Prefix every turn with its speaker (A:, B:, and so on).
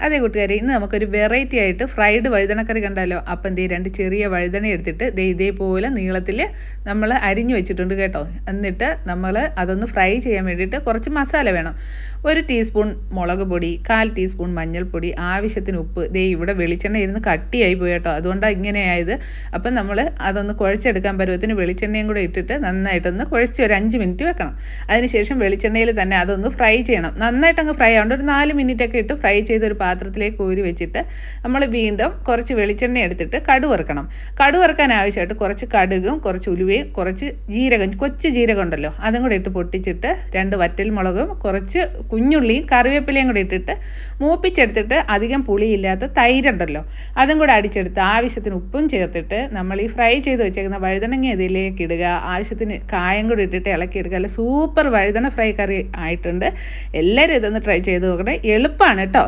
A: അതേ കൂട്ടുകാരെ, ഇന്ന് നമുക്കൊരു വെറൈറ്റി ആയിട്ട് ഫ്രൈഡ് വഴുതനക്കറി കണ്ടാലോ. അപ്പം എന്തേ 2 ചെറിയ വഴുതന എടുത്തിട്ട് ഇതേപോലെ നീളത്തിൽ നമ്മൾ അരിഞ്ഞു വെച്ചിട്ടുണ്ട് കേട്ടോ. എന്നിട്ട് നമ്മൾ അതൊന്ന് ഫ്രൈ ചെയ്യാൻ വേണ്ടിയിട്ട് കുറച്ച് മസാല വേണം. 1 ടീസ്പൂൺ മുളക് പൊടി, 1/4 ടീസ്പൂൺ മഞ്ഞൾപ്പൊടി, ആവശ്യത്തിന് ഉപ്പ്. ഇവിടെ വെളിച്ചെണ്ണ ഇരുന്ന് കട്ടിയായി പോയി കേട്ടോ, അതുകൊണ്ടാണ് ഇങ്ങനെയായത്. അപ്പം നമ്മൾ അതൊന്ന് കുഴച്ചെടുക്കാൻ പരുവത്തിന് വെളിച്ചെണ്ണയും കൂടെ ഇട്ടിട്ട് നന്നായിട്ടൊന്ന് കുഴച്ച് ഒരു 5 മിനിറ്റ് വെക്കണം. അതിനുശേഷം വെളിച്ചെണ്ണയിൽ തന്നെ അതൊന്ന് ഫ്രൈ ചെയ്യണം. നന്നായിട്ടങ്ങ് ഫ്രൈ ആവേണ്ട, ഒരു 4 മിനിറ്റൊക്കെ ഇട്ട് ഫ്രൈ ചെയ്തൊരു പാത്രത്തിലേക്ക് ഊരി വെച്ചിട്ട് നമ്മൾ വീണ്ടും കുറച്ച് വെളിച്ചെണ്ണ എടുത്തിട്ട് കടുക് വറുക്കണം. കടുക് വറുക്കാൻ ആവശ്യമായിട്ട് കുറച്ച് കടുകും കുറച്ച് ഉലുവയും കുറച്ച് ജീരകം, കൊച്ചു ജീരകം ഉണ്ടല്ലോ, അതും കൂടെ ഇട്ട് പൊട്ടിച്ചിട്ട് 2 വറ്റൽമുളകും കുറച്ച് കുഞ്ഞുള്ളിയും കറിവേപ്പിലയും കൂടെ ഇട്ടിട്ട് മൂപ്പിച്ചെടുത്തിട്ട് അധികം പുളിയില്ലാത്ത തൈരുണ്ടല്ലോ അതും കൂടെ അടിച്ചെടുത്ത് ആവശ്യത്തിന് ഉപ്പും ചേർത്തിട്ട് നമ്മൾ ഈ ഫ്രൈ ചെയ്ത് വെച്ചേക്കുന്ന വഴുതനങ്ങ ഇതിലേക്ക് ഇടുക. ആവശ്യത്തിന് കായം കൂടി ഇട്ടിട്ട് ഇളക്കിയെടുക്കുക. അല്ല, സൂപ്പർ വഴുതന ഫ്രൈ കറി ആയിട്ടുണ്ട്. എല്ലാവരും ഇതൊന്ന് ട്രൈ ചെയ്ത് നോക്കണേ. എളുപ്പമാണ് കേട്ടോ.